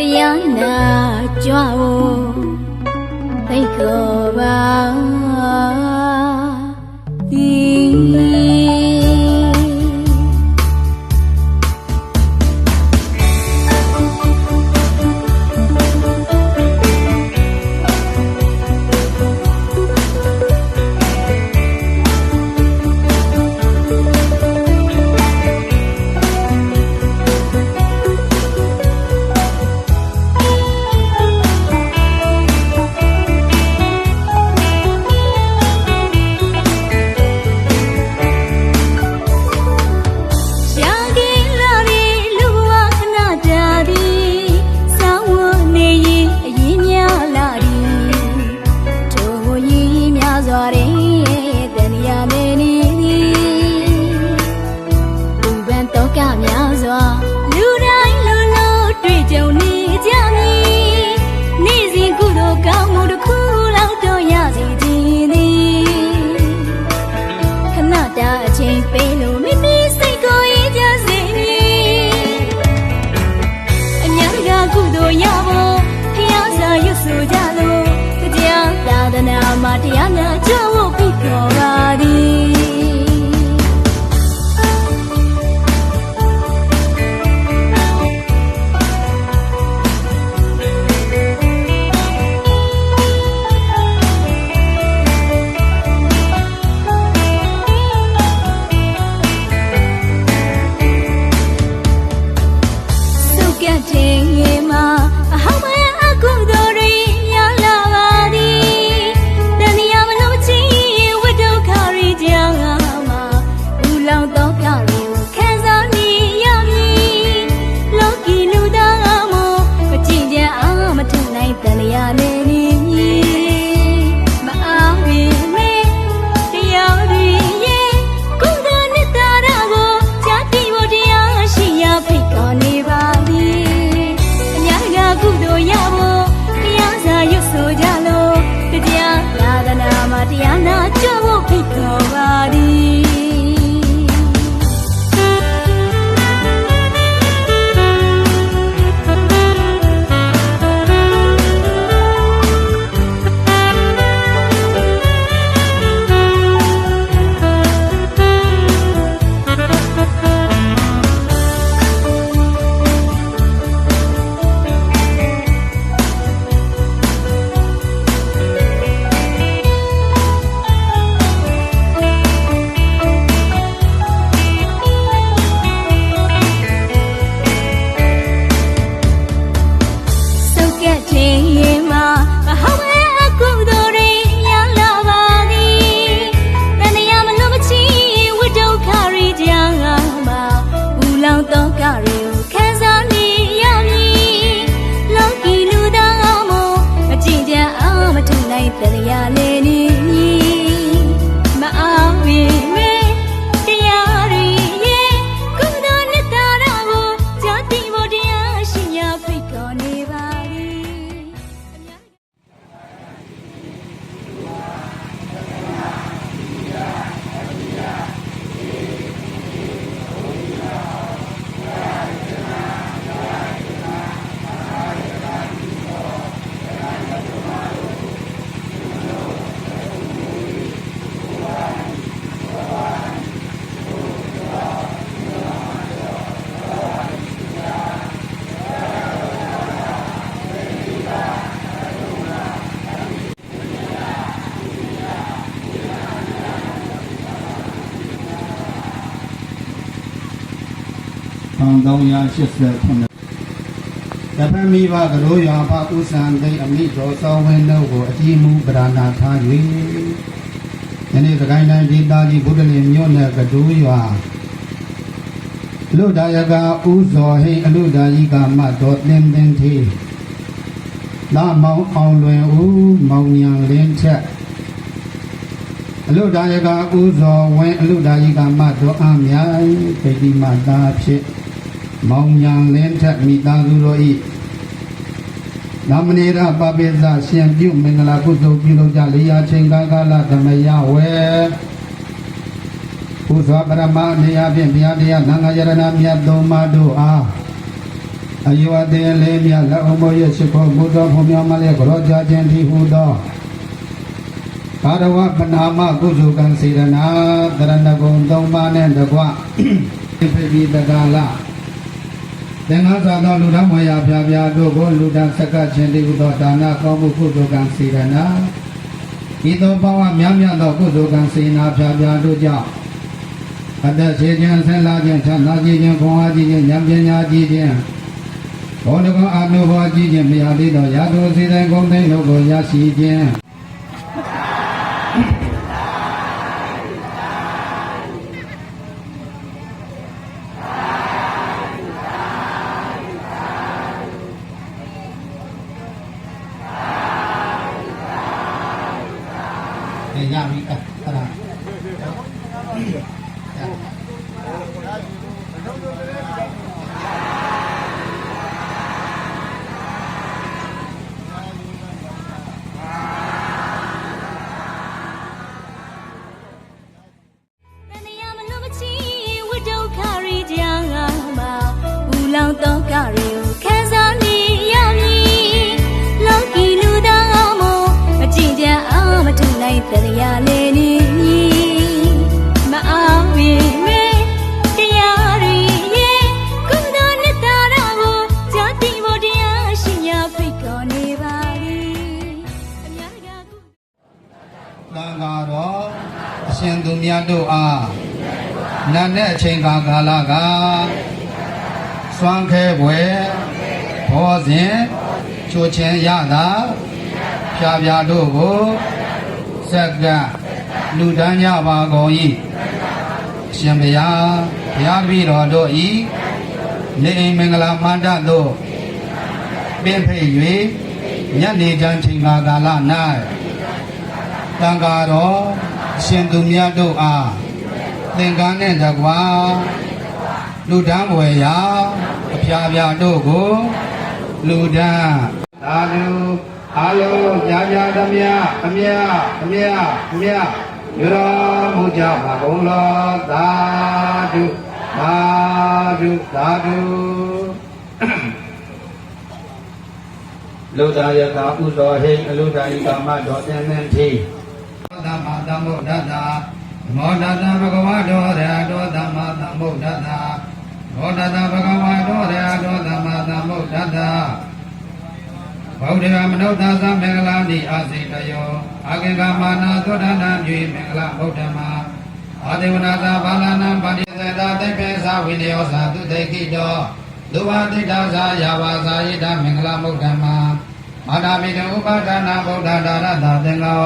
Tiana Joao Taikoba Tiana Joao Taikoba The Pamiva Garoya Pakusan, they amid also when no go a Timu Brana Taji. And the Gaina Didali Budalim Yona Gaduya Ludayaga Uzo, hey, Ludayiga Madot Lendenti La Mount Alwe U, Mounyang Lenta Ludayaga Uzo, when Ludayiga Mado Amya, Pedi Mada Pit. Mounyang Lenta Midaluroi Namanera Babeza Siam Yu Mingala Kuzo Kilo Jalia Chengala Damaya We Usa Barama Nia Bia Nangayarana Mia Doma Dua အယောအသေးလေးမြလက်အမောရဲ့ရှိခိုးမှုတော်ဖုံမြောင်းမလေးကရောကြခြင်းဒီဟုသောဘာရဝပနာမကုသိုလ်ကံစေရနာတရဏဂုံ၃ပါးနဲ့တကွဖိပိတကာလသင်္ဃသာသောလူတော်မယာဖျားဖျားတို့ကိုလူတန်းစက္ကခြင်းဒီဟုသောဒါနကောင်းမှုကုသိုလ်ကံစေရနာဤသို့ပေါင်းများများသောကုသိုလ်ကံစေနာဖျားဖျားတို့ကြောင့်အသက်ရှင်ခြင်းဆင်းလာခြင်းချမ်းသာခြင်းခွန်အားကြီးခြင်းဉာဏ်ပညာကြီးခြင်းဘောဓကောအာနုဘောကြီးခြင်းမရသေးသောရာသူစေတိုင်းကုန်သိမ်းတို့ကိုရရှိခြင်းရပြီအဲ့ဒါ တော့ကရီကိုခံစားနေရမည်လောကီလူသားမို့မကြင်ကြအောင်မထနိုင်တရားလေးနေမအောင်မီမေတရားရီရဲ့ကုသိုလ်နဲ့တာတော့ဇာတိဘုရားရှင်ရဖိတ်ခေါ်နေပါသည်အများကသံဃာတော်အရှင်သူမြတ်တို့အားနာနဲ့အချိန်ကာလကစွမ်းခဲပွဲဘောဇင်ချိုချင်းရတာဖြာဖြာတို့ကိုစက္ကလူတန်းကြပါကုန်၏ရှင်ဘုရားဘုရားတပည့်တော်တို့ဤနေအိမ်မင်္ဂလာမန္တသို့ပင်ဖိတ်၍ညနေချမ်းချိန်ကာလ၌တန်ဃာတော်အရှင်သူမြတ်တို့အားသင်္ကန်းနှင့်တကွာလူတန်းဝယ်ရာအဖျားဖျားတို့ကိုလူတန်းသာဓုအလုံးကြာကြာသမျှအမြအမြအမြရတော်မူကြပါကုန်လောသာဓုသာဓုသာဓုလူသားယကဥသောဟိအလူသားဤကာမတော်တင်နေတိသမ္မာသမ္ဗုဒ္ဓတာမောဒတဘဂဝါတောရတောသမ္မာသမ္ဗုဒ္ဓတာမောဒတဘဂဝါတောရတောသမ္မာသမ္ဗုဒ္ဓတာဗုဒ္ဓဂမနုဿာသမင်္ဂလာတိအာစိတယောအာဂင်္ဂမာနာသောဒနာပြုမင်္ဂလာဗုဒ္ဓမာအာဒေဝနာသာဘာလနာပါတိသေတာသိပေသာဝိနယောသာသူတေခိတောလူဝတိတာသာယာဝါသာယိတမင်္ဂလာဗုဒ္ဓမာမာတာမိတဥပါဒနာဗုဒ္ဓဒါရတာသင်္ကော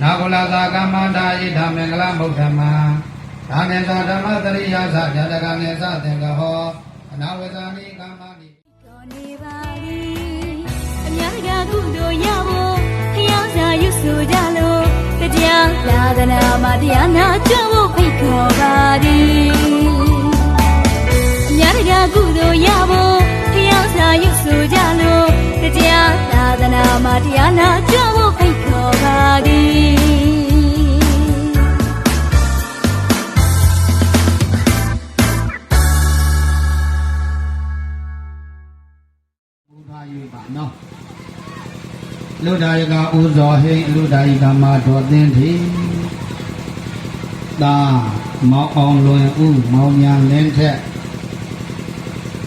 နာဂုလသာကမ္မန္တာယိတမင်္ဂလာဗုဒ္ဓမာဒါနေသာဓမ္မတရိယာသဇာတကနေသသင်္ကဟောအနာဝဇာနိကမ္မနိကောနေပါသည်အများကကုသိုလ်ရဖို့ဖျောင်းစာရွတ်ဆိုကြလို့တရားလာသနာမှာတရားနာကြဖို့ဖိတ်ခေါ်ပါသည်အများကကုသိုလ်ရဖို့ဖျောင်းစာရွတ်ဆိုကြလို့တရားလာသနာမှာတရားနာကြဖို့ဖိတ်ခေါ်ပါသည်နော်လူဒါယကဥဇောဟိလူဒါယကမတော်သင်တိသာမောင်အောင်လွင်ဥမောင်မြန်လင်းထက်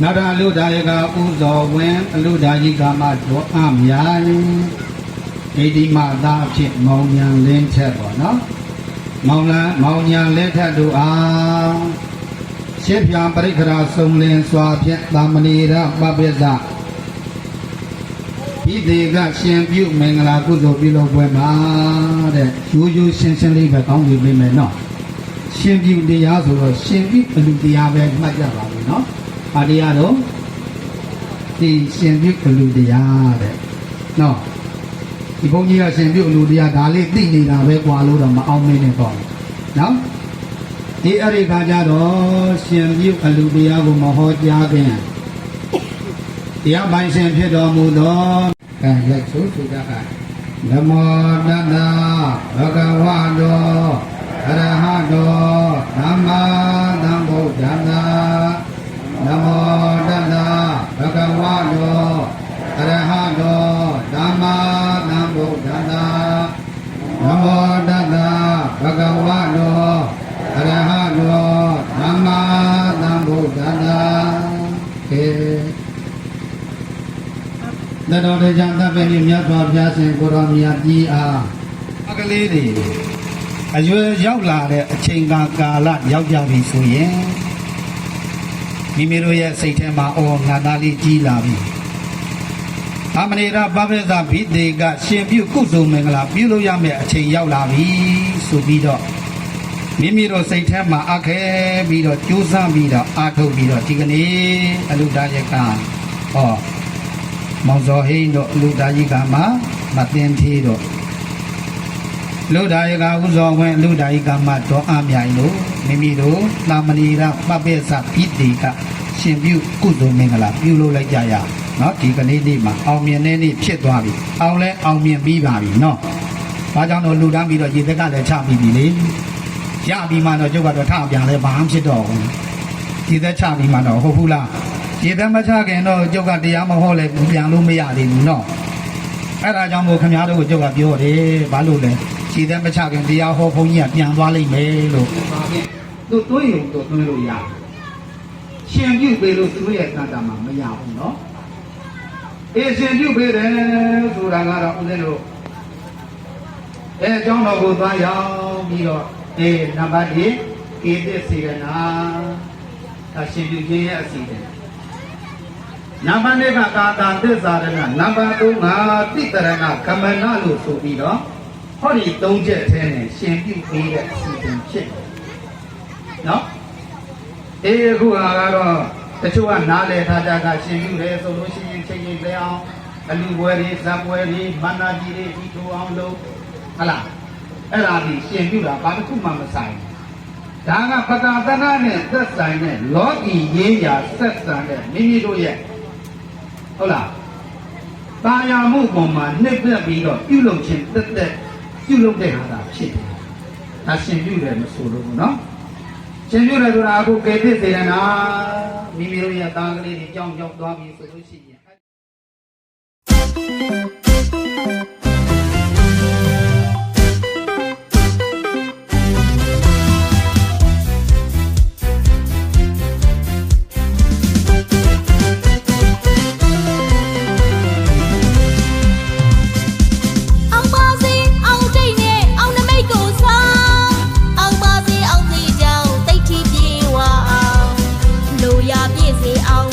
နောက်တာလူဒါယကဥဇောဝင်းအလူဒါယကမတော်အမြိုင်ဒိဋ္ဌိမသာအဖြစ်မောင်မြန်လင်းထက်ပေါ့နော်မောင်မြန်လင်းထက်တို့အားရှေ့ပြန်ပရိက္ခရာစုံလင်စွာဖြင့်သာမဏေရပပိသဤတေကရှင်ပြုမင်္ဂလာကုသိုလ်ပြုလုပ်ပွဲမှာတဲ့ရိုးရိုးရှင်းရှင်းလေးပဲကောင်းပြီပြင်မယ်နော်ရှင်ပြုတရားဆိုတော့ရှင်ပြုအလူတရားပဲမှတ်ကြပါဘူးနော်အာတရားတော့ဒီရှင်ပြုအလူတရားတဲ့နော်ဒီဘုန်းကြီးကရှင်ပြုအလူတရားဒါလေးသိနေတာပဲကွာလို့တော့မအောင်မင်းနဲ့ပေါ့နော်ဒီအဲ့ဒီခါကျတော့ရှင်ပြုအလူတရားကိုမဟောကြားခင်တရားပိုင်ရှင်ဖြစ်တော်မူသောလက်ဆိုးကြတာနမောတတဘဂဝတောအရဟတောသမ္မာသမ္ဗုဒ္ဓံနမောတတဘဂဝ ခဲ့တတော်တေချာတပ်ပဲမြတ်စွာဘုရားရှင်ကိုရောမြတ်ကြီးအားအကလေးတွေအရွယ်ရောက်လာတဲ့အချိန်ကာလရောက်ကြပြီဆိုရင်မိမိတို့ရဲ့စိတ်ထဲမှာအော်ငါသားလေးကြီးလာပြီအမနေရပပိသဘိတေကရှင်ပြုကုသိုလ်မင်္ဂလာပြုလို့ရမယ့်အချိန်ရောက်လာပြီဆိုပြီးတော့မိမိတို့စိတ်ထဲမှာအခဲပြီးတော့ကြိုးစားပြီးတော့အားထုတ်ပြီးတော့ဒီကနေ့အလုဒါယကဟောမောင်စောဟိန်းတို့အလုဒါယကမှာမတင်သေးတော့လူဒါယကဥဇောဝင်လူဒါယကမှာတော့အမြိုင်လို့မိမိတို့သာမဏေရပပိသဘိတေကရှင်ပြုကုသိုလ်မင်္ဂလာပြုလို့လိုက်ကြရနော်ဒီကနေ့နေ့မှာအောင်မြင်တဲ့နေ့ဖြစ်သွားပြီအောင်လဲအောင်မြင်ပြီးပါပြီနော်ဘာကြောင့်တော့လူတန်းပြီးတော့ရေသက်ကလည်းချပြီးပြီလေရပြီးမှတော့ကျုပ်ကတော့ထပြန်လဲဘာမှဖြစ်တော့ဘူးရေသက်ချပြီးမှတော့ဟုတ်ဘူးလားရေသက်မချခင်တော့ကျုပ်ကတရားမဟုတ်လဲပြန်လို့မရသေးဘူးနော်အဲ့ဒါကြောင့်မို့ခင်ဗျားတို့ကိုကျုပ်ကပြောတယ်ဘာလို့လဲရေသက်မချခင်တရားဟောဘုန်းကြီးကပြန်သွားလိမ့်မယ်လို့ပါဖြင့်သူတွေးရုံတော့တွေးလို့ရရှင်ပြုပေးလို့သူရဲ့တန်တာမှာမရဘူးနော်အေးရှင်ပြုပေးတယ်ဆိုတာကတော့ဦးဇင်းတို့အကြောင်းတော်ကိုသွားရောက်ပြီးတော့နံပါတ်1ဧသစေရနာအရှင်ပြုခြင်းရဲ့အစီအစဉ်နံပါတ်2ကကာတာသစ္စာရဏနံပါတ်3ကတိတရဏကမဏလို့ဆိုပြီးတော့ဟောဒီ3ချက်ထဲနဲ့ရှင်ပြုပေးတဲ့အစီအစဉ်ဖြစ်တယ်နော်အခုကတော့တချို့ကနားလည်ထားကြကရှင်ပြုတယ်ဆိုလို့ရှိရင်ချိန်ချိန်လဲအောင်အလူပွဲတွေဇက်ပွဲတွေမန္နာကြီးတွေဒီလိုအောင်လုပ်ဟလားအဲ့ဒါဒီရှင်ပြုတာဘာတစ်ခုမှမဆိုင်ဒါကပတာသနာနဲ့သက်ဆိုင်တဲ့လောကီရေးရာဆက်ဆံတဲ့မိမိတို့ရဲ့ဟုတ်လားတာယာမှုပုံမှာနှိပ်သက်ပြီးတော့ပြုလုပ်ခြင်းတက်တက်ပြုလုပ်တဲ့ဟာသာဖြစ်တယ်ဒါရှင်ပြုတယ်မဆိုလို့ဘူးနော်ရှင်ပြုတယ်ဆိုတာအခုကေတိစေရနာမိမိတို့ရဲ့တာကလေးတွေကြောင်းကြောင်းသွားပြီးဆိုလို့ရှိရင်ပြည့်စေအောင်